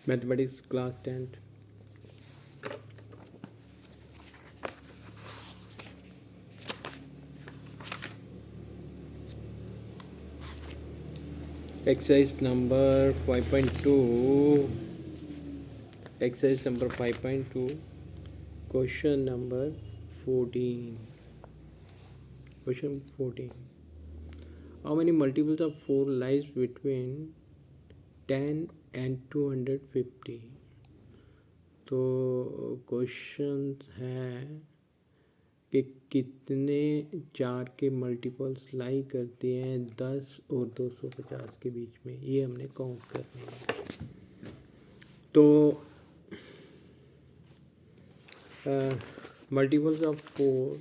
Mathematics class 10th। Exercise number 5.2, exercise number 5.2, question number 14। Question 14, how many multiples of 4 lies between 10 and 250। तो question है कि कितने 4 के multiples लाई करते हैं 10 और 250 के बीच में, ये हमने काउंट करने हैं। तो multiples of 4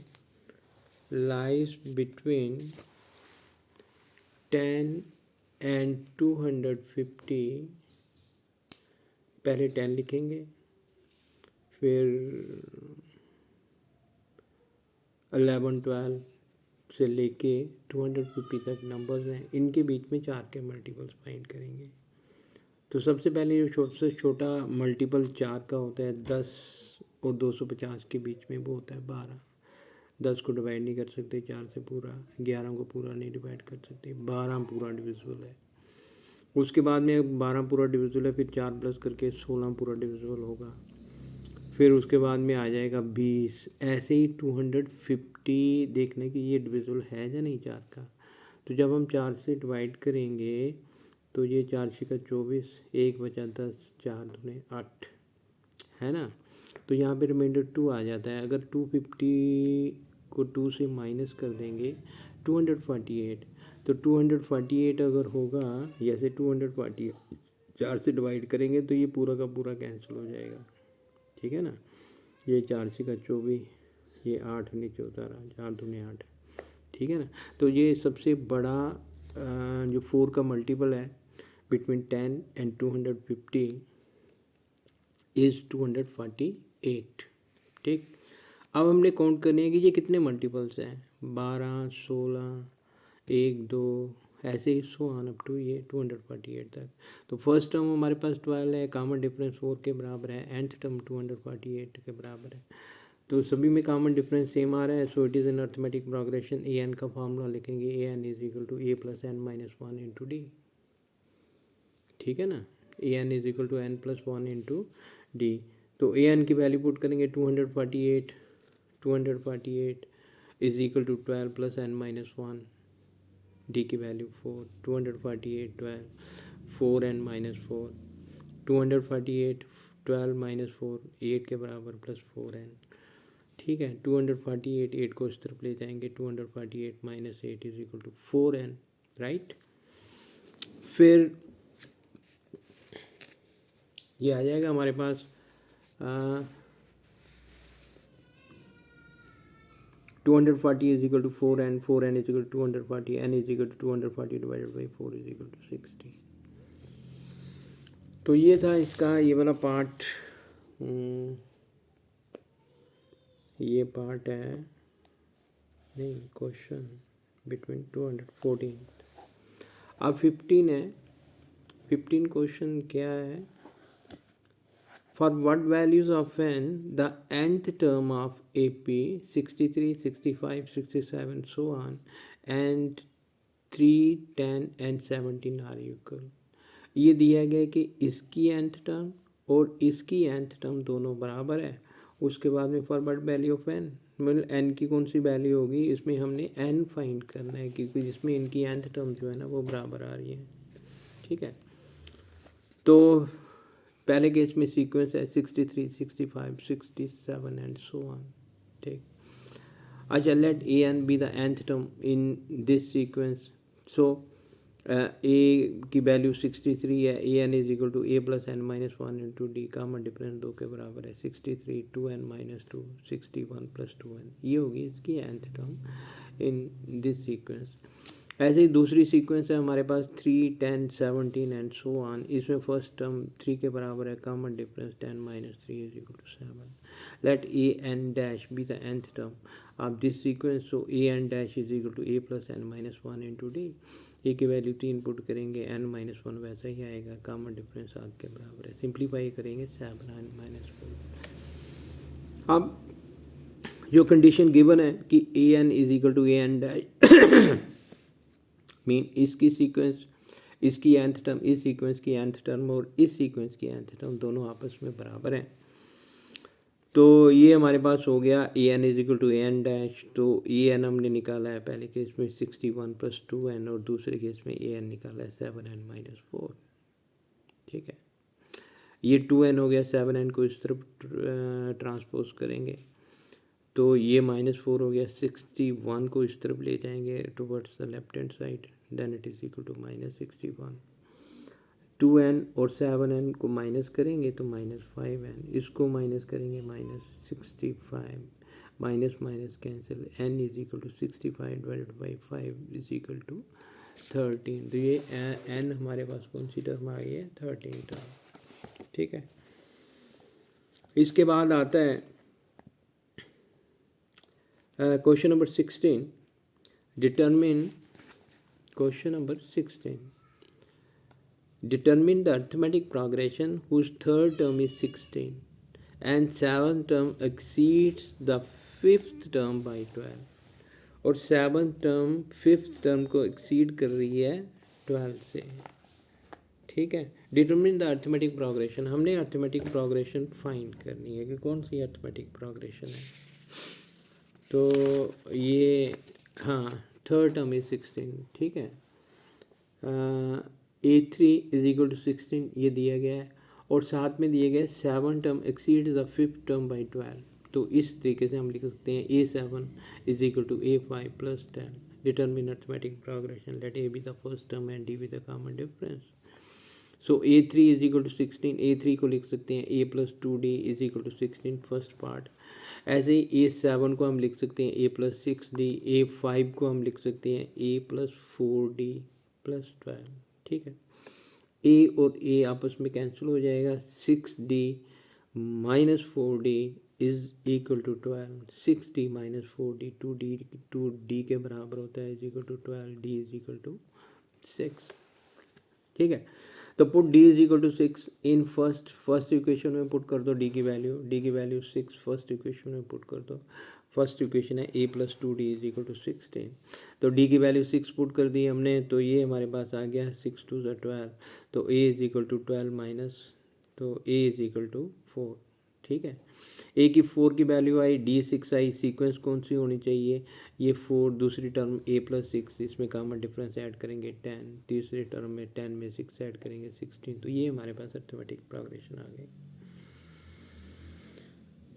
lies between 10 and 250। पहले 10 लिखेंगे, फिर 11, 12 से लेके 250 तक नंबर्स हैं, इनके बीच में 4 के मल्टीपल्स फाइंड करेंगे। तो सबसे पहले जो सबसे छोटा मल्टीपल 4 का होता है 10 और 250 के बीच में, वो होता है 12। 10 को डिवाइड नहीं कर सकते 4 से पूरा, 11 को पूरा नहीं डिवाइड कर सकते, 12 पूरा डिविजिबल है। उसके बाद में 12 पूरा डिविजिबल है, फिर 4 प्लस करके 16 पूरा डिविजिबल होगा, फिर उसके बाद में आ जाएगा 20। ऐसे ही 250 देखने की ये डिविजिबल है या नहीं 4 का। तो जब हम 4 से डिवाइड करेंगे तो ये 4 छक्का 24, 1 बचा 10, 4 दूने 8, है ना। तो यहाँ पे रिमाइंडर 2 आ जाता है। अगर 250 को 2 से माइनस कर देंगे 248, तो 248 अगर होगा, जैसे 248 4 से डिवाइड करेंगे तो ये पूरा का पूरा कैंसिल हो जाएगा, ठीक है ना। ये 4 छक्का 24, ये 8 नीचे उतारा, 4 दूने 8, ठीक है ना। तो ये सबसे बड़ा जो 4 का मल्टीपल है बिटवीन 10 एंड 250 इज़ 248, ठीक। अब हमने काउंट करनी है कि ये कितने मल्टीपल्स हैं, 12, 16, 1, 2, ऐसे ही सो ऑन अप टू ये 248 तक। तो फर्स्ट टर्म हमारे पास 12 है, कॉमन डिफरेंस 4 के बराबर है, nth टर्म 248 के बराबर है। तो सभी में कॉमन डिफरेंस सेम आ रहा है, so it is an arithmetic progression. A n का फार्मूला लिखेंगे, a n is equal to a plus n minus 1 into d, ठीक है ना। A n is equal to n plus 1 into d. तो a n की value put करेंगे 248, 248 is equal to 12 plus n minus 1, d की value 4, 248 12 4 n minus 4, 248 12 minus 4 8 के बराबर plus 4 N, ठीक है। 248 8 को इस तरफ ले जाएंगे, 248 minus 8 is equal to 4 n, right. फिर ये आ जाएगा हमारे पास 240 is equal to 4n, 4n is equal to 240, n is equal to 240 divided by 4 is equal to 60। तो ये था इसका ये वाला पार्ट, ये पार्ट है नहीं क्वेश्चन बिटवीन 214। अब 15 है, 15 क्वेश्चन क्या है, for what values of n the nth term of AP 63, 65, 67 so on and 3, 10 and 17 are equal। ये दिया गया कि इसकी nth टर्म और इसकी nth टर्म दोनों बराबर है। उसके बाद में for what value of n, मतलब n की कौन सी वैल्यू होगी, इसमें हमने n फाइंड करना है क्योंकि जिसमें इनकी nth टर्म जो है ना वो बराबर आ रही है, ठीक है। तो पहले केस में सीक्वेंस है 63, 65, 67 एंड सो ऑन, ठीक। अच्छा, let a n be the nth term in this sequence. So a की वैल्यू 63 है, a n is equal to a plus n minus 1 into d, common difference 2 के बराबर है, 63 2n minus 2, 61 plus 2n, ये होगी इसकी nth term in this sequence. ऐसे ही दूसरी सीक्वेंस है हमारे पास 3, 10, 17 एंड सो ऑन। इसमें फर्स्ट टर्म 3 के बराबर है, common difference 10 minus 3 is equal to 7। Let a n dash be the nth term of this sequence, so a n dash is equal to a plus n minus one into d. A की value 3 put करेंगे, n minus one वैसा ही आएगा, common difference आग के बराबर है। Simplify करेंगे 7 N minus 4। अब जो कंडीशन गिवन है कि a n is equal to a n dash mean इसकी सीक्वेंस, इसकी nth टर्म, इस सीक्वेंस की nth टर्म और इस सीक्वेंस की nth टर्म दोनों आपस में बराबर हैं। तो ये हमारे पास हो गया a n is equal to a n dash. तो ए एन हमने निकाला है पहले केस में 61 प्लस 2n और दूसरे केस में ए एन निकाला है 7n माइनस 4। ठीक है, ये 2n हो गया, 7n को इस तरफ ट्रांसपोज करेंगे तो ये -4 हो गया, 61 को इस तरफ ले जाएंगे towards the left hand side, then it is equal to -61। 2n और 7n को माइनस करेंगे तो -5n, इसको माइनस करेंगे -65, minus minus cancel, n is equal to 65 divided by 5 is equal to 13। तो ये n हमारे पास कौन सी टर्म आ गई है, 13 टर्म। ठीक है, इसके बाद आता है question number 16। Determine question number 16, determine the arithmetic progression whose third term is 16 and seventh term exceeds the fifth term by 12 और सेवन्थ टर्म फिफ्थ टर्म को एक्सीड कर रही है 12 से। ठीक है, डिटरमिन द अर्थमेटिक प्रोग्रेशन, हमने अर्थमेटिक प्रोग्रेशन फाइंड करनी है कि कौन सी अर्थमेटिक प्रोग्रेशन है। तो ये हाँ, थर्ड टर्म इज 16। ठीक है, A3 इज इक्वल टू 16 ये दिया गया है और साथ में दिया गया है 7 term exceed the fifth term by 12। तो इस तरीके से हम लिख सकते हैं A7 is equal to A5 plus 10। Determine arithmetic progression, let A be the first term and D be the common difference. So A3 is equal to 16, A3 को लिख सकते हैं A plus 2D is equal to 16 first part. ऐसे ही A7 को हम लिख सकते हैं A प्लस 6D, A5 को हम लिख सकते हैं A प्लस 4D प्लस 12। ठीक है, ए और ए आपस में कैंसिल हो जाएगा, 6D minus 4D is equal to 12, 6D minus 4D 2D के बराबर होता है, is equal to 12, D is equal to 6। ठीक है, तो put D is equal to 6 in first equation में पुट कर दो D की वैल्यू 6 फर्स्ट इक्वेशन में पुट कर दो। फर्स्ट इक्वेशन है A plus 2D is equal to 16, तो D की वैल्यू 6 पुट कर दी हमने, तो ये हमारे पास आ गया 6 2 12, तो A is equal to 12 minus, तो A इज इक्वल टू 4। ठीक है, A की 4 की वैल्यू आई, D 6 आई, सीक्वेंस कौन सी होनी चाहिए, ये 4, दूसरी टर्म A प्लस 6, इसमें कॉमन डिफरेंस ऐड करेंगे 10, तीसरी टर्म में 10 में 6 ऐड करेंगे 16। तो ये हमारे पास अर्थमेटिक प्रोग्रेशन आ गई।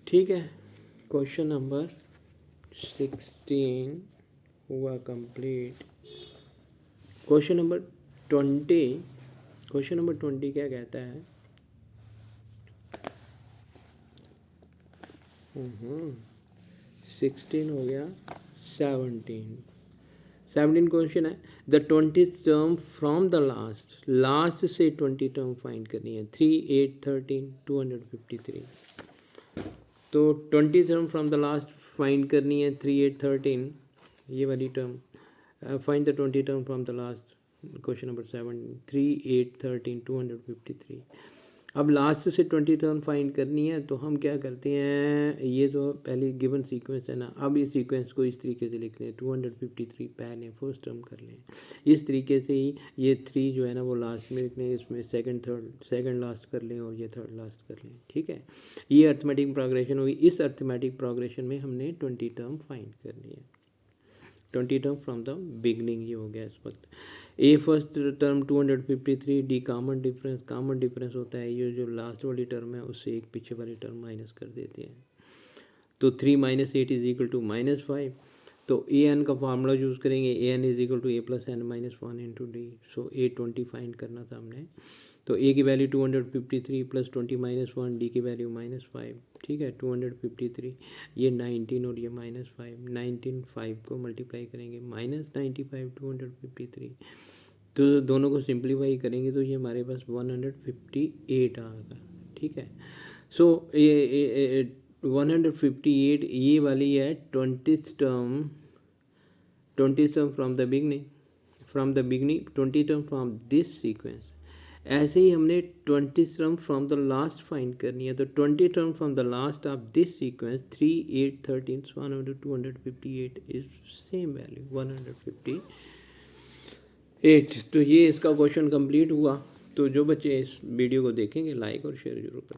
ठीक है, क्वेश्चन नंबर 16 हुआ कंप्लीट। क्वेश्चन नंबर 20 क्या कहता है, 16 हो गया, 17 क्वेश्चन है, the 20th term from the last से 20 टर्म फाइंड करनी है, 3 8 13 253। तो 20 term from the last find करनी है, 3 8 13 ये वाली term, find the 20 term from the last, question number 7, 3 8 13 253। अब लास्ट से 20 टर्म फाइंड करनी है, तो हम क्या करते हैं, ये जो पहले गिवन सीक्वेंस है ना, अब इस सीक्वेंस को इस तरीके से लिख लें, 253 पहले फर्स्ट टर्म कर लें, इस तरीके से ही ये 3 जो है ना वो लास्ट में लिख लें, इसमें सेकंड लास्ट कर लें और ये थर्ड लास्ट कर लें। ठीक है, ये अर्थमेटिक प्रोग्रेशन होगी। इस अर्थमेटिक प्रोग्रेशन में हमने 20 टर्म फाइंड करनी है, 20 टर्म फ्रॉम द बिगनिंग ये हो गया इस वक्त। A first term 253, d common difference होता है, ये जो लास्ट वाली टर्म है उससे एक पीछे वाली टर्म माइनस कर देते हैं, तो 3 माइनस 8 इज इक्वल टू -5। तो ए एन का फार्मूला यूज़ करेंगे, a n is equal to a plus n minus 1 into d. So A20 find करना था हमने, तो ए की वैल्यू 253 प्लस 20 माइनस 1, डी की वैल्यू -5। ठीक है, 253 ये 19 और ये -5, 19 5 को मल्टीप्लाई करेंगे -95 253, तो दोनों को सिंप्लीफाई करेंगे तो ये हमारे पास 158 आएगा। ठीक है, सो 158 ये वाली है 20th term from the beginning 20 term from this sequence. ऐसे ही हमने 20 term from the last find करनी है, तो 20 term from the last of this sequence 3, 8, 13, 258 is same value 158। तो ये इसका क्वेश्चन कंप्लीट हुआ। तो जो बच्चे इस वीडियो को देखेंगे लाइक और शेयर जरूर करें।